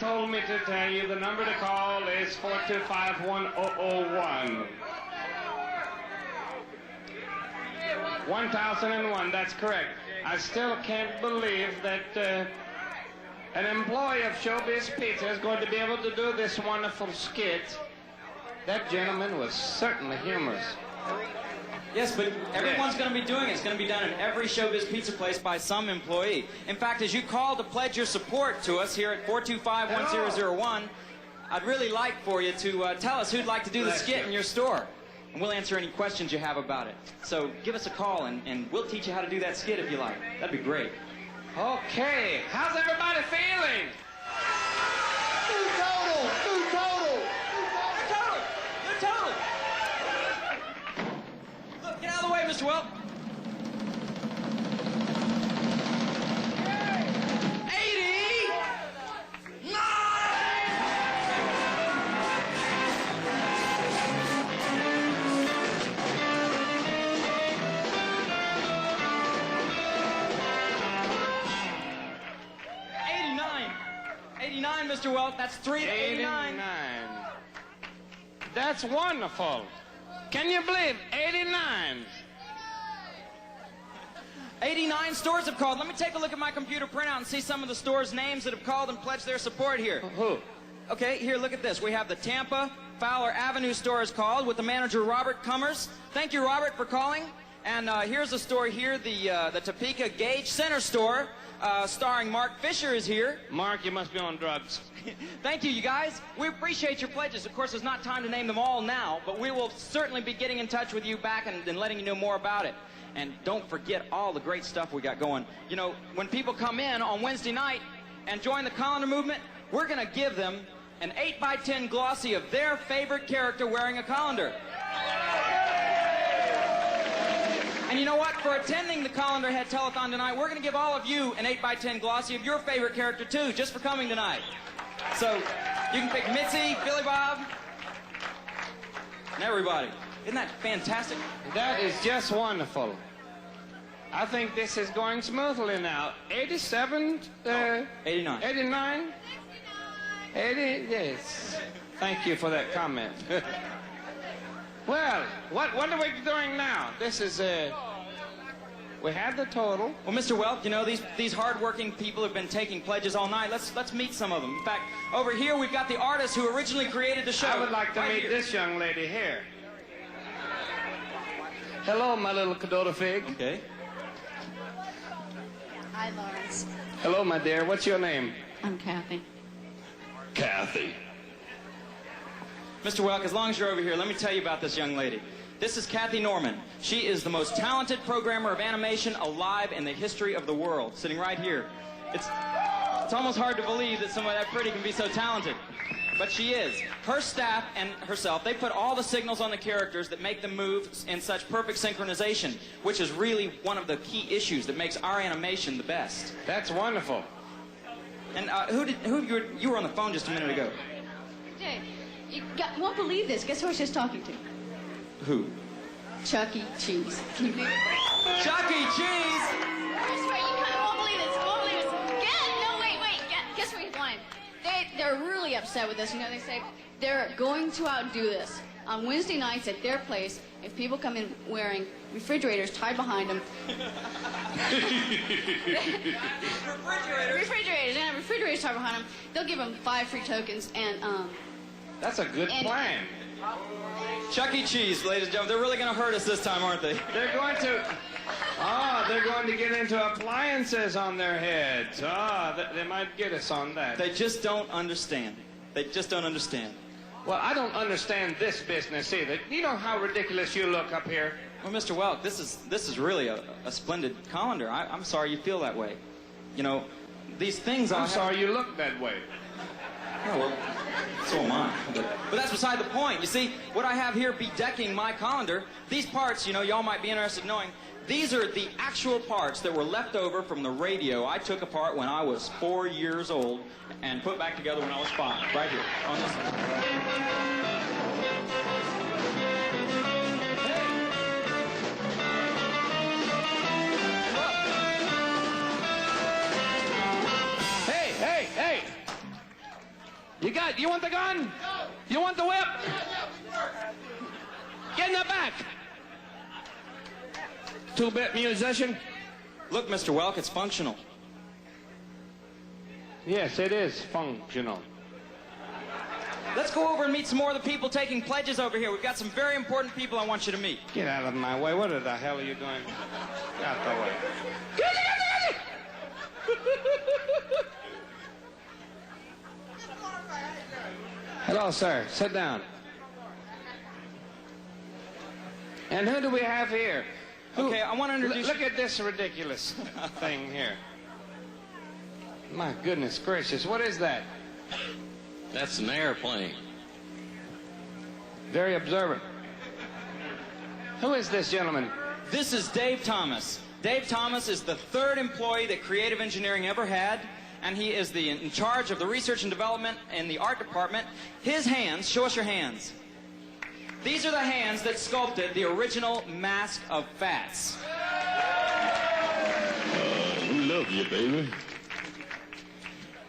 told me to tell you the number to call is 425-1001. 1001, that's correct. I still can't believe that an employee of Showbiz Pizza is going to be able to do this wonderful skit. That gentleman was certainly humorous. Yes, but everyone's going to be doing it. It's going to be done in every Showbiz Pizza place by some employee. In fact, as you call to pledge your support to us here at 425-1001, I'd really like for you to tell us who'd like to do the skit in your store. And we'll answer any questions you have about it. So give us a call, and we'll teach you how to do that skit if you like. That'd be great. Okay, how's everybody feeling? New total! New total! New total! Look, get out of the way, Mr. Welp. 89, Mr. Welp. That's 3 to 89. That's wonderful. Can you believe 89? 89 stores have called. Let me take a look at my computer printout and see some of the stores' names that have called and pledged their support here. Who? Okay, here, look at this. We have the Tampa Fowler Avenue store has called with the manager, Robert Cummers. Thank you, Robert, for calling. And here's a store here, the Topeka Gage Center store, starring Mark Fisher is here. Mark, you must be on drugs. Thank you, you guys. We appreciate your pledges. Of course, there's not time to name them all now, but we will certainly be getting in touch with you back and letting you know more about it. And don't forget all the great stuff we got going. You know, when people come in on Wednesday night and join the colander movement, we're going to give them an 8x10 glossy of their favorite character wearing a colander. And you know what? For attending the Colander Head Telethon tonight, we're going to give all of you an 8x10 glossy of your favorite character, too, just for coming tonight. So you can pick Mitzi, Billy Bob, and everybody. Isn't that fantastic? That is just wonderful. I think this is going smoothly now. 87? 89. 89? 80? Yes. Thank you for that comment. Well, what are we doing now? This is, we had the total. Well, Mr. Welp, you know, these hard-working people have been taking pledges all night. Let's meet some of them. In fact, over here we've got the artist who originally created the show. I would like to meet this young lady here. Hello, my little Cadota fig. Okay. Hi, Lawrence. Hello, my dear. What's your name? I'm Kathy. Kathy. Mr. Welk, as long as you're over here, let me tell you about this young lady. This is Kathy Norman. She is the most talented programmer of animation alive in the history of the world, sitting right here. It's almost hard to believe that someone that pretty can be so talented. But she is. Her staff and herself, they put all the signals on the characters that make them move in such perfect synchronization, which is really one of the key issues that makes our animation the best. That's wonderful. And you were on the phone just a minute ago. Jay, you won't believe this. Guess who I was just talking to? Who? Chuck E. Cheese. Can you believe it? Chuck E. Cheese! I swear, you won't believe this. You won't believe this. Wait. Guess what he's lying. They're really upset with this. You know, they say they're going to outdo this. On Wednesday nights at their place, if people come in wearing refrigerators tied behind them... refrigerators tied behind them, they'll give them 5 free tokens, and, That's a good plan. Chuck E. Cheese, ladies and gentlemen, they're really going to hurt us this time, aren't they? They're going to get into appliances on their heads. They might get us on that. They just don't understand. They just don't understand. Well, I don't understand this business either. You know how ridiculous you look up here? Well, Mr. Welk, this is really a splendid colander. I'm sorry you feel that way. You know, these things I'm sorry you look that way. Oh, well, so am I. But that's beside the point. You see, what I have here bedecking my colander, these parts, you know, y'all might be interested in knowing, these are the actual parts that were left over from the radio I took apart when I was 4 years old and put back together when I was 5, right here, on this one. it? You want the gun? You want the whip? Get in the back. Two-bit musician. Look, Mr. Welk, it's functional. Yes, it is functional. Let's go over and meet some more of the people taking pledges over here. We've got some very important people I want you to meet. Get out of my way. What the hell are you doing? Get out the way. Hello, sir. Sit down. And who do we have here? Okay, I want to introduce Look at this ridiculous thing here. My goodness gracious, what is that? That's an airplane. Very observant. Who is this gentleman? This is Dave Thomas. Dave Thomas is the third employee that Creative Engineering ever had, and he is in charge of the research and development in the art department. His hands, show us your hands. These are the hands that sculpted the original Mask of Fats. We love you, baby.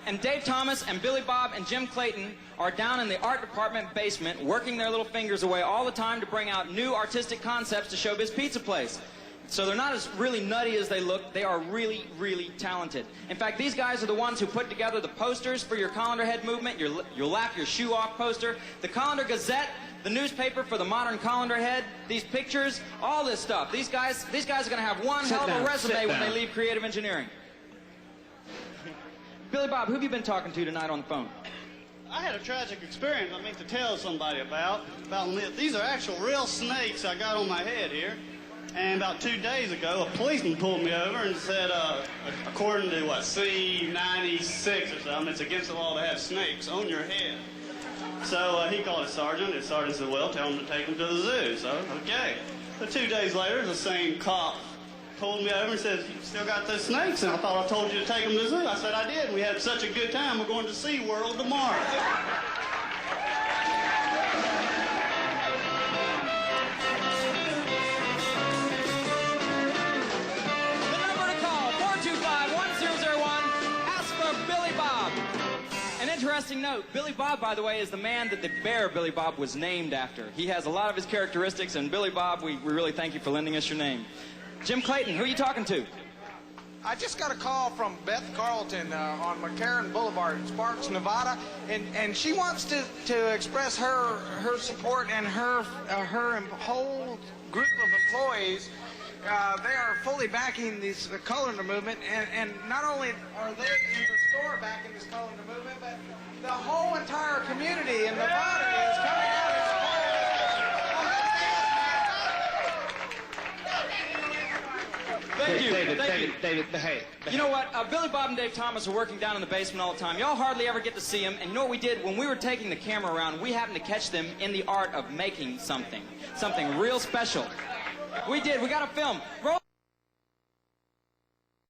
And Dave Thomas and Billy Bob and Jim Clayton are down in the art department basement working their little fingers away all the time to bring out new artistic concepts to Showbiz Pizza Place. So they're not as really nutty as they look. They are really, really talented. In fact, these guys are the ones who put together the posters for your colander head movement, your laugh your shoe off poster, the Colander Gazette, the newspaper for the modern colander head, these pictures, all this stuff. These guys are going to have one hell of a resume when they leave Creative Engineering. Billy Bob, who have you been talking to tonight on the phone? I had a tragic experience I mean to tell somebody about these are actual real snakes I got on my head here. And about 2 days ago, a policeman pulled me over and said, according to what, C-96 or something, it's against the law to have snakes on your head. So he called his sergeant. His sergeant said, well, tell him to take him to the zoo. So, okay. But 2 days later, the same cop pulled me over and said, you still got those snakes? And I thought I told you to take them to the zoo. I said, I did. We had such a good time. We're going to SeaWorld tomorrow. The number to call, 425-1001. Ask for Billy Bob. An interesting note, Billy Bob, by the way, is the man that the bear Billy Bob was named after. He has a lot of his characteristics, and Billy Bob, we really thank you for lending us your name. Jim Clayton, who are you talking to? I just got a call from Beth Carlton on McCarran Boulevard in Sparks, Nevada, and she wants to express her support and her whole group of employees. They are fully backing the colander movement, and not only are they in the store backing this colander movement, but the whole entire community in Nevada is coming out and supporting this. Thank you. David, behave. You know what? Billy Bob and Dave Thomas are working down in the basement all the time. Y'all hardly ever get to see them. And you know what we did? When we were taking the camera around, we happened to catch them in the art of making something real special. We did. We got a film. Roll